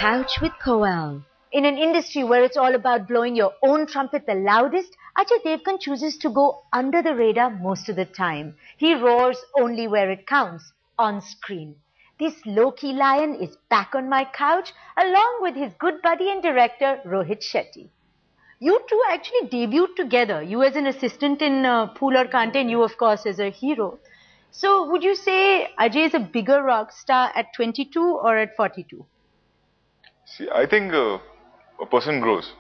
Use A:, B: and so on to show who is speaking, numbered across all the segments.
A: Couch with Koel. In an industry where it's all about blowing your own trumpet the loudest, Ajay Devgan chooses to go under the radar most of the time. He roars only where it counts, on screen. This low-key lion is back on my couch along with his good buddy and director Rohit Shetty. You two actually debuted together. You as an assistant in Phool Aur Kante and you of course as a hero. So would you say Ajay is a bigger rock star at 22 or at 42?
B: See, I think a person grows.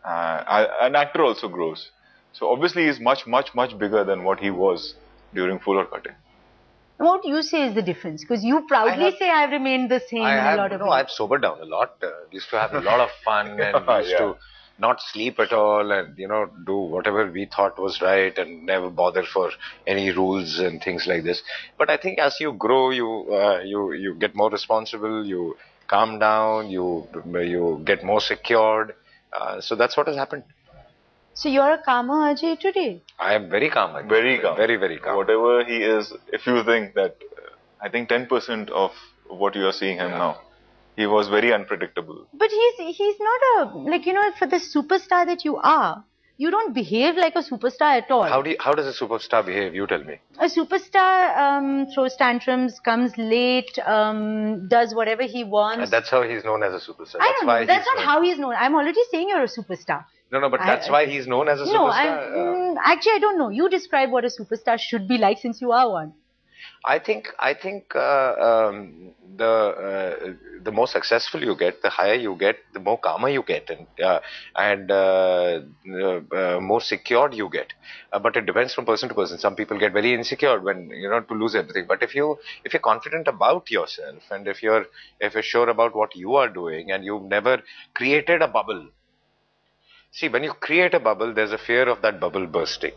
B: An actor also grows. So obviously he's much bigger than what he was during Phool Aur Kante.
A: What do you say is the difference? Because you proudly say I've remained the same in a lot of ways.
C: I've sobered down a lot. Used to have a lot of fun and used to not sleep at all and, do whatever we thought was right and never bother for any rules and things like this. But I think as you grow, you get more responsible, you calm down, you get more secured. So that's what has happened.
A: So you're a calmer Ajay today?
C: I am very calm.
B: Very calm.
C: Very calm.
B: Whatever he is, if you think that, I think 10% of what you are seeing him now, he was very unpredictable.
A: But he's not a, for the superstar that you are, you don't behave like a superstar at all.
C: How does a superstar behave? You tell me.
A: A superstar throws tantrums, comes late, does whatever he wants.
C: And that's how he's known as a superstar.
A: I don't know. That's not how he's known. I'm already saying you're a superstar.
C: No, but that's why he's known as a superstar.
A: No, actually, I don't know. You describe what a superstar should be like since you are one.
C: I think the more successful you get, the higher you get, the more calmer you get, and more secured you get. But it depends from person to person. Some people get very insecure when to lose everything. But if you're confident about yourself and if you're sure about what you are doing and you've never created a bubble. See, when you create a bubble, there's a fear of that bubble bursting.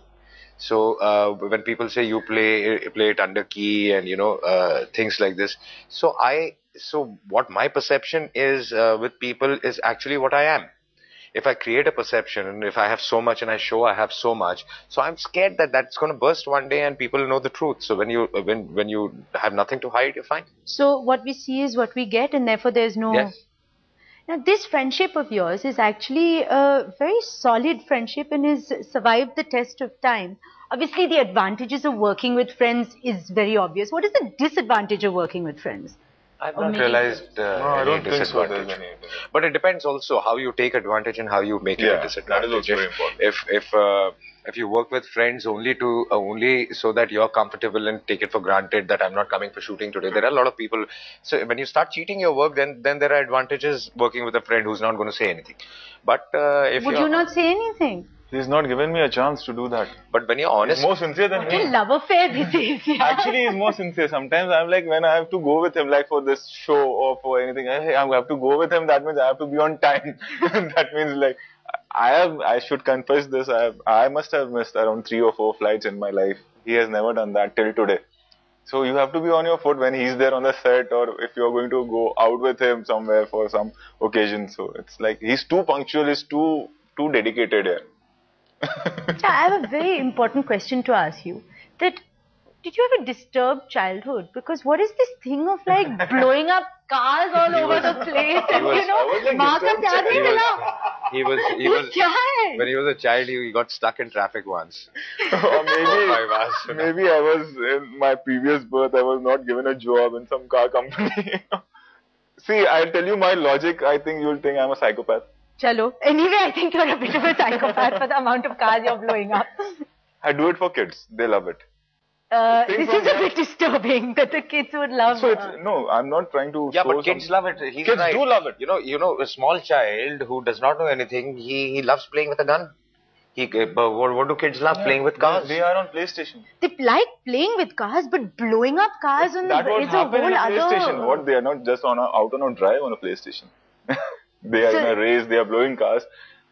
C: So when people say you play it under key and things like this, so what my perception is with people is actually what I am. If I create a perception and if I have so much and I show I have so much, so I'm scared that that's going to burst one day and people know the truth. So when you have nothing to hide, you're fine.
A: So what we see is what we get, and therefore there's no.
C: Yes.
A: Now, this friendship of yours is actually a very solid friendship and has survived the test of time. Obviously, the advantages of working with friends is very obvious. What is the disadvantage of working with friends?
C: I've not realized any disadvantage. But it depends also how you take advantage and how you make it a disadvantage.
B: That is also very important.
C: If you work with friends only so that you're comfortable and take it for granted that I'm not coming for shooting today, there are a lot of people. So when you start cheating your work, then there are advantages working with a friend who's not going to say anything. But
A: would you not say anything?
B: He's not given me a chance to do that.
C: But when you're honest...
B: He's more sincere than me.
A: What a love affair this is. Yeah.
B: Actually, he's more sincere. Sometimes I'm like, when I have to go with him, like for this show or for anything, I have to go with him. That means I have to be on time. That means like, I should confess this. I must have missed around 3 or 4 flights in my life. He has never done that till today. So you have to be on your foot when he's there on the set, or if you're going to go out with him somewhere for some occasion. So it's like, he's too punctual, he's too dedicated here.
A: I have a very important question to ask you. Did you have a disturbed childhood? Because what is this thing of like blowing up cars all over the place? And
C: when he was a child, he got stuck in traffic once.
B: Or maybe I was in my previous birth, I was not given a job in some car company. See, I'll tell you my logic. I think you'll think I'm a psychopath.
A: Chalo. Anyway, I think you're a bit of a psychopath for the amount of cars you're blowing up.
B: I do it for kids. They love it.
A: This is a bit disturbing that the kids would love.
B: So no, I'm not trying to.
C: Yeah, but kids love it.
B: Kids do love it.
C: A small child who does not know anything, he loves playing with a gun. What do kids love? Playing with cars.
B: They are on PlayStation.
A: They like playing with cars, but blowing up cars is a whole other.
B: What, they are not just out on a drive on a PlayStation. They are in a race, they are blowing cars.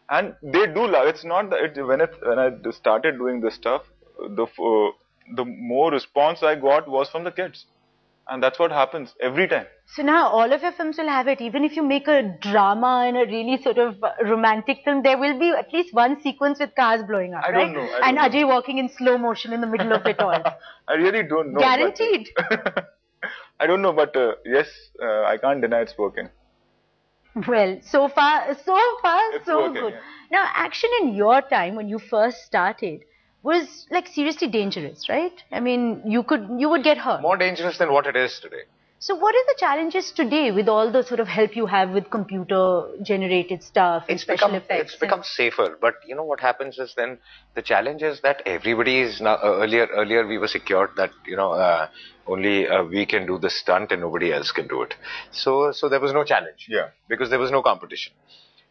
B: And they do love it. It's not that when I started doing this stuff, the more response I got was from the kids. And that's what happens every time.
A: So now all of your films will have it. Even if you make a drama and a really sort of romantic film, there will be at least one sequence with cars blowing up,
B: I
A: right?
B: don't know.
A: And Ajay walking in slow motion in the middle of it all.
B: I really don't know.
A: Guaranteed.
B: I don't know, but yes, I can't deny it's working.
A: Well, so far,
B: It's
A: so
B: working,
A: good.
B: yeah.
A: Now, action in your time when you first started was like seriously dangerous, right? I mean, you would get hurt.
C: More dangerous than what it is today.
A: So what are the challenges today with all the sort of help you have with computer generated stuff and special effects?
C: It's become safer, but you know what happens is then the challenge is that everybody is now earlier we were secured that only we can do the stunt and nobody else can do it. So there was no challenge.
B: Yeah.
C: Because there was no competition.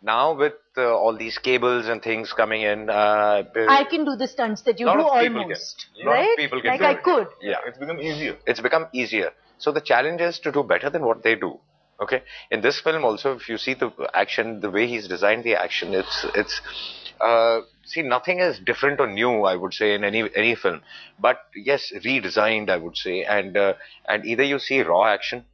C: Now with all these cables and things coming in,
A: I can do the stunts that you do almost, right?
C: Lot of people can
A: like
C: do
A: I
C: it.
A: could.
B: Yeah, it's become easier.
C: It's become easier. So the challenge is to do better than what they do. Okay. In this film also, if you see the action, the way he's designed the action, see, nothing is different or new, I would say, in any film. But yes, redesigned, I would say. And either you see raw action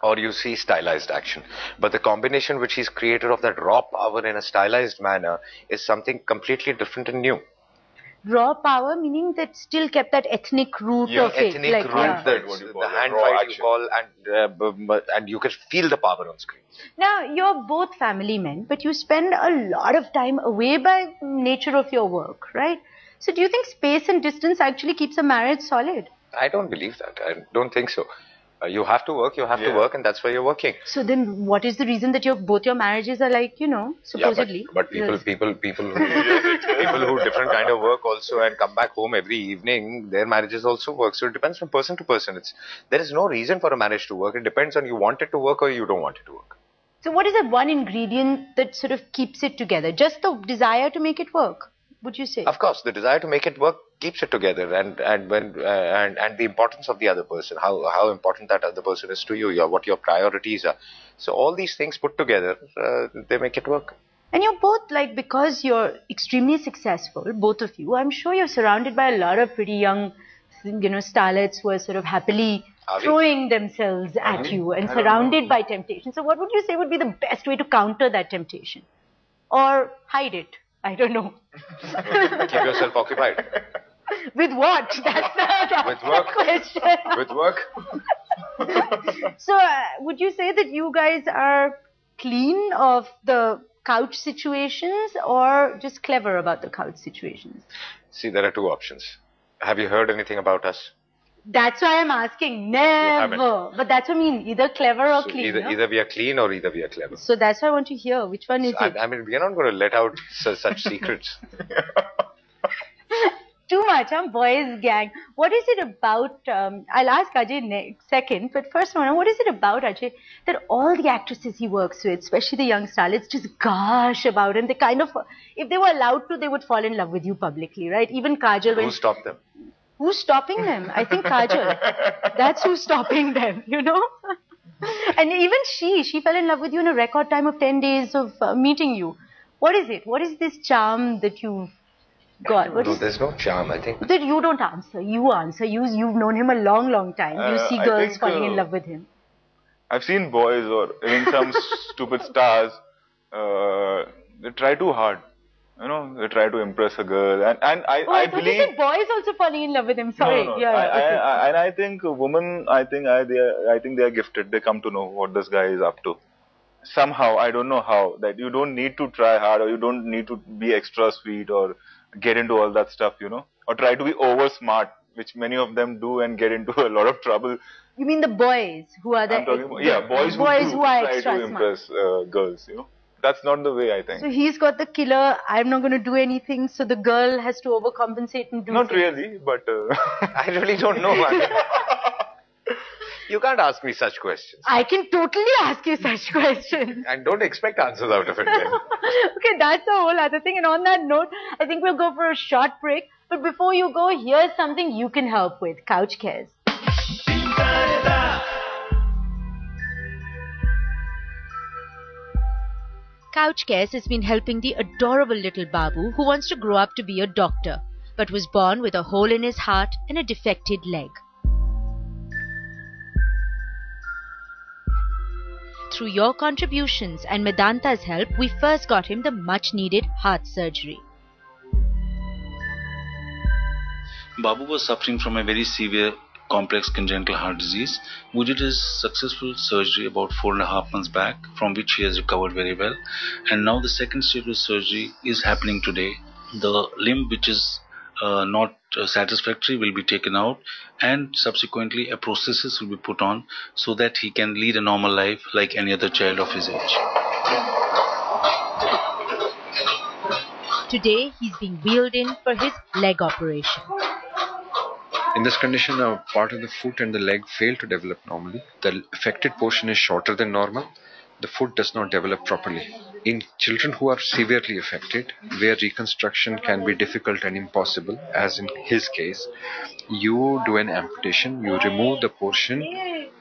C: or you see stylized action. But the combination which he's created of that raw power in a stylized manner is something completely different and new.
A: Raw power, meaning that still kept that ethnic root of it.
C: Ethnic
A: like,
C: root, the hand fight you call, and you can feel the power on screen.
A: Now, you're both family men, but you spend a lot of time away by nature of your work, right? So do you think space and distance actually keeps a marriage solid?
C: I don't believe that. I don't think so. You have to work, and that's why you're working.
A: So then what is the reason that both your marriages are like, supposedly?
C: Yeah, but people who different kind of work also and come back home every evening, their marriages also work. So it depends from person to person. There is no reason for a marriage to work. It depends on you want it to work or you don't want it to work.
A: So what is that one ingredient that sort of keeps it together? Just the desire to make it work, would you say?
C: Of course, the desire to make it work keeps it together, and the importance of the other person, how important that other person is to you, what your priorities are. So all these things put together, they make it work.
A: And you're both because you're extremely successful, both of you, I'm sure you're surrounded by a lot of pretty young, starlets who are sort of happily throwing themselves at you and surrounded by temptation. So what would you say would be the best way to counter that temptation? Or hide it? I don't know.
C: Keep yourself occupied.
A: With what? That's
C: with work.
A: Question.
C: With work.
A: So, would you say that you guys are clean of the couch situations or just clever about the couch situations?
C: See, there are two options. Have you heard anything about us?
A: That's why I'm asking. Never. But that's what I mean. Either clever or clean.
C: Either we are clean or either we are clever.
A: So that's what I want to hear. Which one is it?
C: I mean, we are not going to let out such secrets.
A: Too much, huh? Boys gang. What is it about, I'll ask Ajay next second, but first one, what is it about Ajay that all the actresses he works with, especially the young starlets, just gush about him? They kind of, if they were allowed to, they would fall in love with you publicly, right? Even Kajal.
C: Who stopped them?
A: Who's stopping them? I think Kajal. That's who's stopping them, And even she fell in love with you in a record time of 10 days of meeting you. What is it? What is this charm that you've got?
C: There's no charm, I think.
A: That you don't answer. You answer. You've known him a long, long time. You see girls falling in love with him.
B: I've seen boys or even some stupid stars, they try too hard. They try to impress a girl, and I believe
A: you said boys also falling in love with him. Sorry,
B: no.
A: Yeah.
B: And I think women, I think they are gifted. They come to know what this guy is up to. Somehow, I don't know how. That you don't need to try hard, or you don't need to be extra sweet, or get into all that stuff, or try to be over smart, which many of them do and get into a lot of trouble.
A: You mean the boys who are the
B: boys who
A: are
B: try
A: extra
B: to impress girls, That's not the way, I think.
A: So he's got the killer, I'm not going to do anything, so the girl has to overcompensate and do
B: Not
A: things.
B: really, but...
C: I really don't know, man. You can't ask me such questions.
A: I can totally ask you such questions.
C: And don't expect answers out of it then.
A: Okay, that's a whole other thing. And on that note, I think we'll go for a short break. But before you go, here's something you can help with. Couch Cares. Couch Cares has been helping the adorable little Babu who wants to grow up to be a doctor, but was born with a hole in his heart and a defected leg. Through your contributions and Medanta's help, we first got him the much-needed heart surgery.
D: Babu was suffering from a very severe complex congenital heart disease. We did his successful surgery about 4.5 months back, from which he has recovered very well. And now the second stage of surgery is happening today. The limb which is not satisfactory will be taken out, and subsequently a prosthesis will be put on so that he can lead a normal life like any other child of his age.
A: Today, he's being wheeled in for his leg operation.
E: In this condition, a part of the foot and the leg fail to develop normally. The affected portion is shorter than normal. The foot does not develop properly. In children who are severely affected, where reconstruction can be difficult and impossible, as in his case, you do an amputation. You remove the portion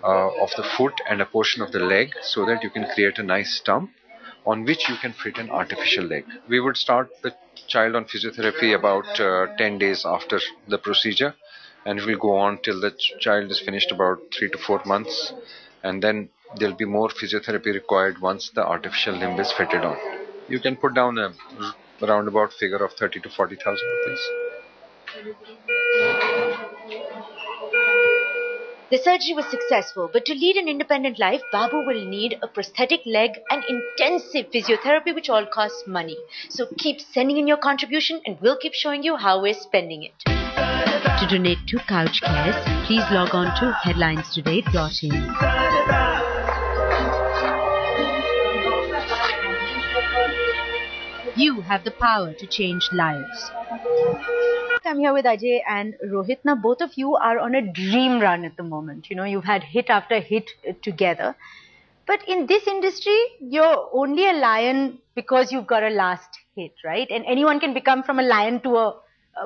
E: of the foot and a portion of the leg so that you can create a nice stump on which you can fit an artificial leg. We would start the child on physiotherapy about 10 days after the procedure, and it will go on till the child is finished about 3 to 4 months, and then there will be more physiotherapy required once the artificial limb is fitted on. You can put down a roundabout figure of 30 to 40,000 rupees.
A: The surgery was successful, but to lead an independent life, Babu will need a prosthetic leg and intensive physiotherapy, which all costs money. So keep sending in your contribution and we'll keep showing you how we're spending it. To donate to Couch Cares, please log on to headlinestoday.in. You have the power to change lives. I'm here with Ajay and Rohit. Now, both of you are on a dream run at the moment. You know, you've had hit after hit together. But in this industry, you're only a lion because you've got a last hit, right? And anyone can become from a lion to a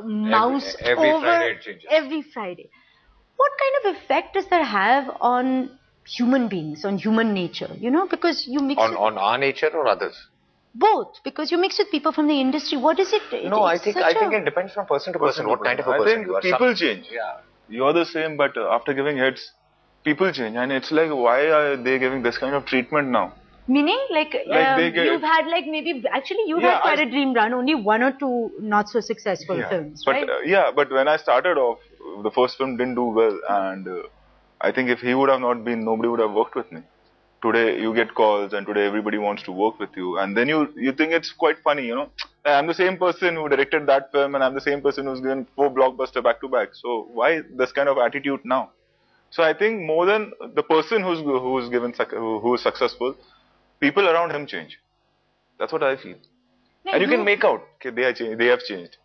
A: mouse
C: every Friday it changes.
A: Every Friday. What kind of effect does that have on human beings, on human nature? You know, because you mix
C: on our nature or others?
A: Both, because you mix with people from the industry. What is it?
C: No, I think it depends from person to person. What kind of a person you are.
B: I think people change. Yeah, you're the same, but after giving hits, people change, and it's like, why are they giving this kind of treatment now?
A: Meaning, you've had you've had quite a dream run. Only 1 or 2 not so successful films, right?
B: But when I started off, the first film didn't do well, and I think if he would have not been, nobody would have worked with me. Today you get calls, and today everybody wants to work with you, and then you think it's quite funny, you know. I'm the same person who directed that film, and I'm the same person who's given 4 blockbuster back to back. So why this kind of attitude now? So I think more than the person who's successful, people around him change. That's what I feel. And you can make out, okay, they have changed.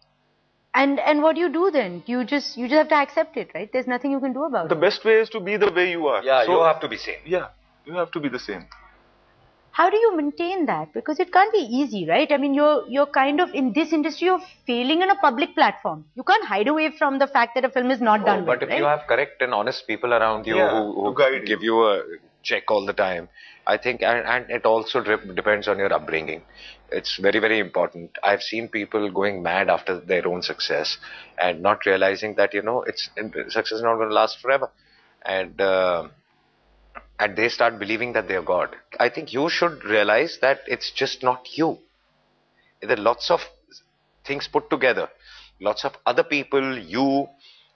A: And what do you do then? You just have to accept it, right? There's nothing you can do about it.
B: The best way is to be the way you are.
C: Yeah, you have to be same.
B: Yeah, you have to be the same.
A: How do you maintain that? Because it can't be easy, right? I mean, you're kind of in this industry, you're failing on a public platform. You can't hide away from the fact that a film is not done well,
C: but if you have correct and honest people around you who give you a check all the time, I think, and it also depends on your upbringing. It's very, very important. I've seen people going mad after their own success and not realizing that, success is not going to last forever. And they start believing that they are God. I think you should realize that it's just not you. There are lots of things put together. Lots of other people, you,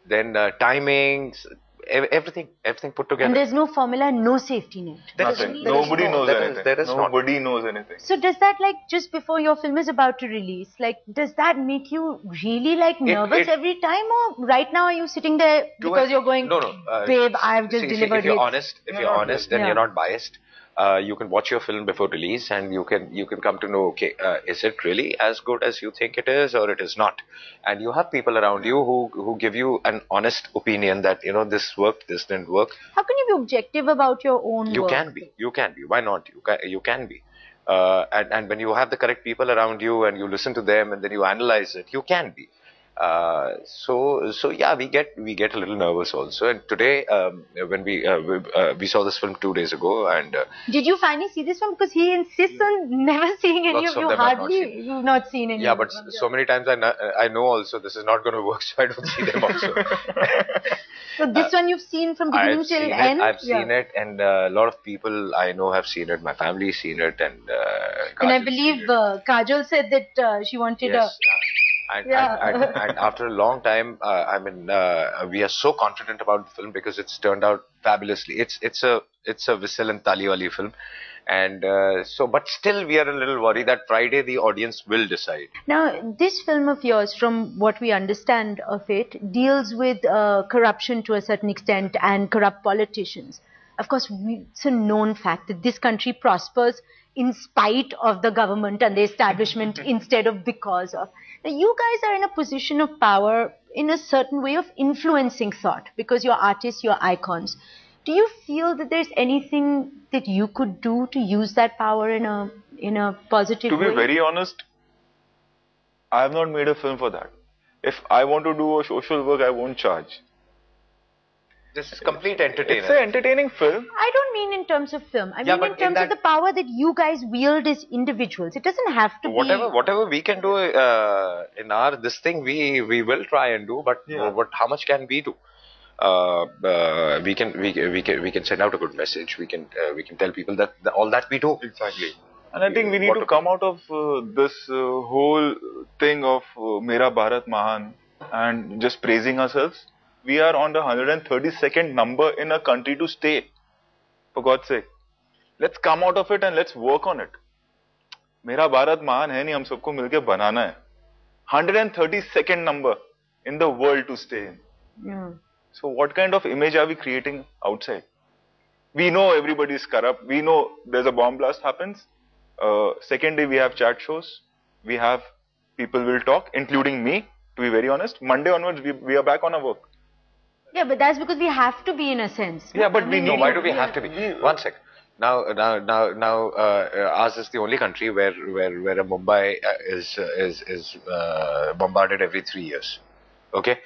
C: then timings, everything put together.
A: And there's no formula, no safety net.
B: Nobody knows anything. Nobody knows anything.
A: So does that, just before your film is about to release, does that make you really nervous every time, or right now are you sitting there because you're going, babe, I've just delivered
C: if you're honest and you're not biased, you can watch your film before release, and you can come to know, okay, is it really as good as you think it is, or it is not? And you have people around you who give you an honest opinion that, this worked, this didn't work.
A: How can you be objective about your own work?
C: You can be. Why not? You can be. And when you have the correct people around you and you listen to them and then you analyze it, you can be. So yeah, we get a little nervous also. And today, when we saw this film 2 days ago, and
A: did you finally see this film? Because he insists on never seeing any of you. You've not seen any.
C: Yeah, but so many times I know also this is not going to work, so I don't see them also.
A: So this one you've seen from beginning till end?
C: I've seen it, and a lot of people I know have seen it. My family's seen it, and
A: I believe Kajol said that she wanted
C: And after a long time, we are so confident about the film because it's turned out fabulously. It's a whistle and tali wali film, and but still we are a little worried that Friday the audience will decide.
A: Now, this film of yours, from what we understand of it, deals with corruption to a certain extent and corrupt politicians. Of course, it's a known fact that this country prospers in spite of the government and the establishment instead of because of. Now, you guys are in a position of power in a certain way of influencing thought because you're artists, you're icons. Do you feel that there's anything that you could do to use that power in a positive way?
B: To be very honest, I have not made a film for that. If I want to do a social work, I won't charge.
C: This is complete entertainment.
B: It's an entertaining film.
A: I don't mean in terms of film. I mean in terms of the power that you guys wield as individuals. It doesn't have to be...
C: Whatever we can do in this thing, we will try and do. But how much can we do? We can send out a good message. We can tell people that all that we do.
B: Exactly. And I think we need to come out of this whole thing of Mera Bharat Mahan and just praising ourselves. We are on the 132nd number in a country to stay. For God's sake. Let's come out of it and let's work on it. Mera Bharat Mahan hai nahi, hum sabko milke banana hai. 132nd number in the world to stay in.
A: Yeah.
B: So what kind of image are we creating outside? We know everybody is corrupt. We know there's a bomb blast happens. Second day we have chat shows. We have people will talk, including me, to be very honest. Monday onwards we are back on our work.
A: Yeah, but that's because we have to be in a sense.
B: Yeah, but we know.
C: Why do we have to be? One sec. Now, ours is the only country where a Mumbai is bombarded every 3 years. Okay,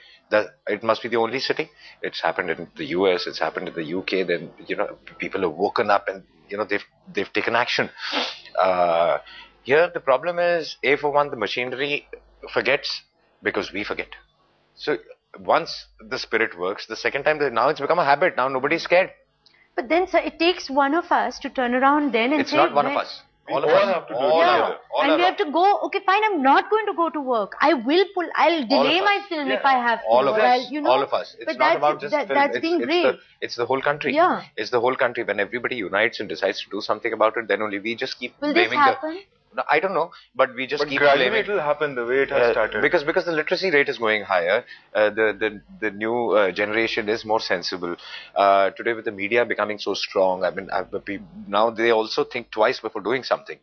C: it must be the only city. It's happened in the US. It's happened in the UK. Then people have woken up and they've taken action. Here the problem is, for one, the machinery forgets because we forget. So once the spirit works, the second time, now it's become a habit. Now nobody's scared.
A: But then, sir, it takes one of us to turn around then and
C: say... It's not one of us.
B: All of us have to do it together.
A: And we have to go, okay, fine, I'm not going to go to work. I'll delay my film if I have to.
C: All of us. It's not about just film.
A: That's being brave.
C: It's the whole country.
A: Yeah.
C: It's the whole country. When everybody unites and decides to do something about it, then only we just keep
A: blaming
C: the...
A: Will this happen?
C: No, I don't know, but we just keep
B: gradually
C: blaming.
B: It will happen the way it has started.
C: Because the literacy rate is going higher, the new generation is more sensible. Today with the media becoming so strong, now they also think twice before doing something.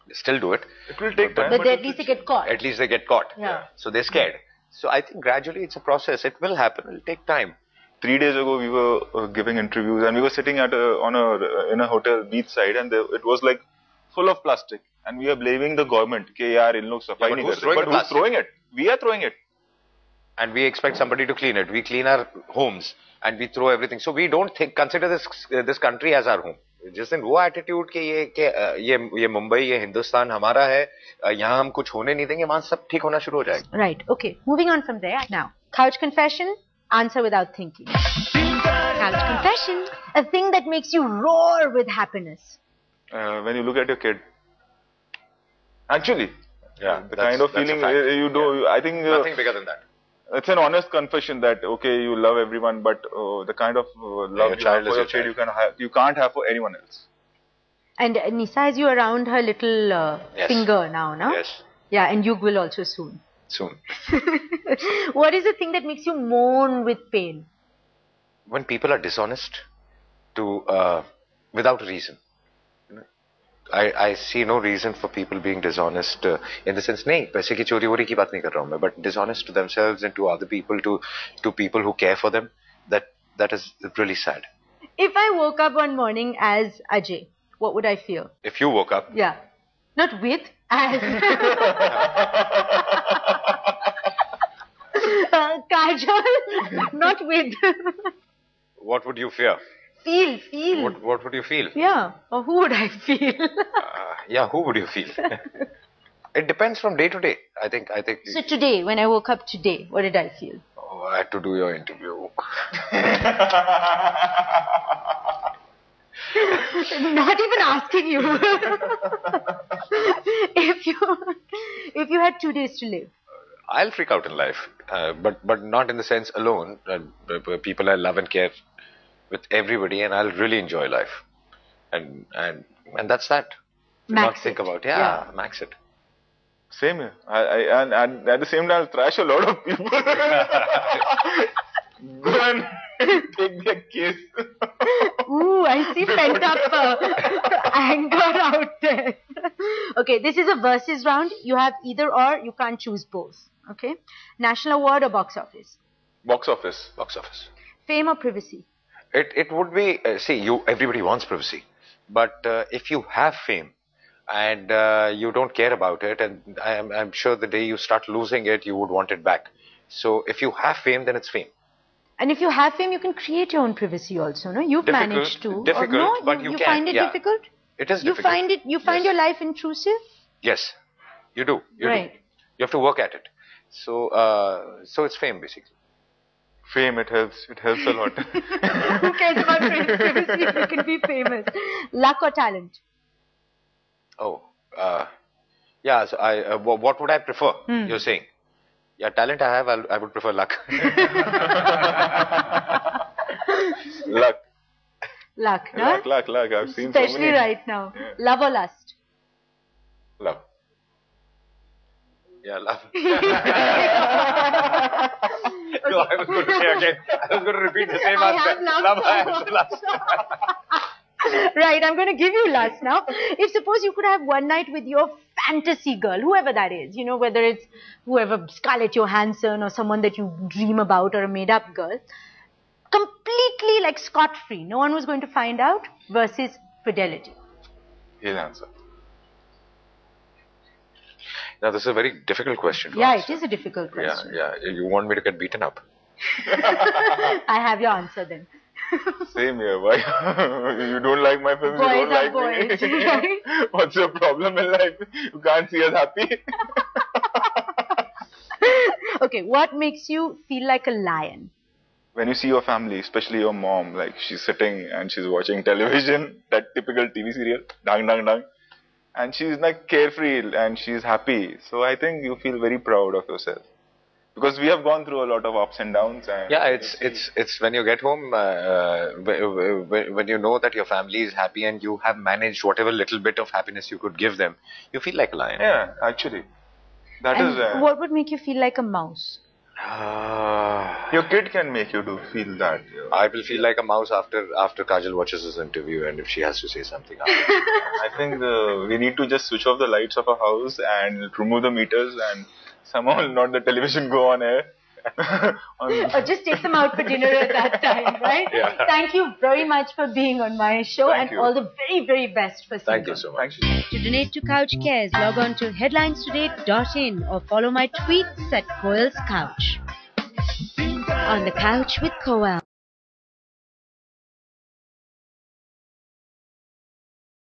C: They still do it.
B: It will take time.
A: But at least they get caught.
C: At least they get caught.
A: Yeah.
C: So they're scared. So I think gradually it's a process. It will happen. It will take time.
B: 3 days ago we were giving interviews and we were sitting in a hotel beach side and it was like full of plastic. And we are blaming the government. But who's throwing it? We are throwing it.
C: And we expect somebody to clean it. We clean our homes and we throw everything. So we don't consider this country as our home. Just in वो attitude कि ये मुंबई ये हिंदुस्तान हमारा है यहाँ हम कुछ होने नहीं देंगे वहाँ सब ठीक होना शुरू हो जाएगा.
A: Right. Okay. Moving on from there. Now, couch confession. Answer without thinking. Couch confession. A thing that makes you roar with happiness.
B: When you look at your kid. Actually, the kind of feeling you do, I think...
C: nothing bigger than that.
B: It's an honest confession that, okay, you love everyone, but the kind of love you have for your kid, you can't have for anyone else.
A: And Nisa has you around her little finger now, no?
C: Yes.
A: Yeah, and Yug will also soon.
C: Soon.
A: What is the thing that makes you moan with pain?
C: When people are dishonest without a reason. I see no reason for people being dishonest in the sense, नहीं पैसे की चोरी वोरी की बात नहीं कर रहा हूँ मैं, but dishonest to themselves and to other people, to people who care for them. That is really sad.
A: If I woke up one morning as Ajay, what would I feel?
C: If you woke up?
A: Yeah, not with, as Kajal, not with.
C: What would you fear?
A: Feel.
C: What would you feel?
A: Yeah, or who would I feel?
C: Who would you feel? It depends from day to day. I think.
A: So today, when I woke up today, what did I feel?
C: Oh, I had to do your interview.
A: Not even asking you. If you had 2 days to live,
C: I'll freak out in life, but not in the sense alone. People I love and care with everybody, and I'll really enjoy life, and that's that. Not
A: Max
C: think
A: it.
C: about max it.
B: Same here. And at the same time, I'll thrash a lot of people. Go and take their case.
A: Ooh, I see pent up anger out there. Okay, this is a versus round. You have either or. You can't choose both. Okay, national award or box office?
B: Box office.
C: Box office.
A: Fame or privacy?
C: It would be everybody wants privacy, but if you have fame and you don't care about it, and I'm sure the day you start losing it, you would want it back. So if you have fame, then it's fame.
A: And if you have fame, you can create your own privacy also, no? You've managed to.
C: Difficult,
A: no,
C: but you can.
A: Find it difficult?
C: It is
A: you
C: difficult.
A: You find your life intrusive?
C: Yes, you do.
A: Right.
C: You have to work at it. So, so it's fame basically.
B: Fame, it helps. It helps a lot.
A: Who cares about privacy if you can be famous? Luck or talent?
C: Oh, yeah. So what would I prefer? You're saying? Yeah, talent I have, I would prefer luck.
B: Luck.
A: Luck, huh?
B: Luck. I've seen
A: Especially
B: so many.
A: right now.
B: Yeah.
A: Love or lust?
B: Love.
C: Yeah, love. No, I was going to say again. I was going to repeat the same answer. Love.
A: Right, I'm going to give you lust now. If suppose you could have one night with your fantasy girl, whoever that is, you know, whether it's whoever, Scarlett Johansson or someone that you dream about or a made-up girl, completely like scot-free, no one was going to find out, versus fidelity.
B: He'll answer.
C: Now, this is a very difficult question.
A: Yeah, it is a difficult question.
C: Yeah. You want me to get beaten up?
A: I have your answer then.
B: Same here. Why? You don't like my films?
A: Boys
B: you don't
A: are
B: like
A: boys,
B: me?
A: right?
B: What's your problem in life? You can't see us happy?
A: Okay, what makes you feel like a lion?
B: When you see your family, especially your mom, like she's sitting and she's watching television, that typical TV serial, dang, dang, dang. And she's like carefree and she's happy. So I think you feel very proud of yourself. Because we have gone through a lot of ups and downs. And
C: yeah, it's when you get home, when you know that your family is happy and you have managed whatever little bit of happiness you could give them, you feel like a lion.
B: Yeah, actually. That
A: and
B: is.
A: What would make you feel like a mouse?
B: Your kid can make you feel that. Yeah.
C: I will feel like a mouse after Kajal watches this interview and if she has to say something.
B: I think we need to just switch off the lights of our house and remove the meters and somehow not the television go on air.
A: Or just take them out for dinner at that time, right?
C: Yeah.
A: Thank you very much for being on my show.
B: Thank you.
A: All the very, very best for Singham.
C: Thank you so much.
A: To donate to Couch Cares, log on to headlinestoday.in or follow my tweets at Koel's Couch. On the Couch with Koel.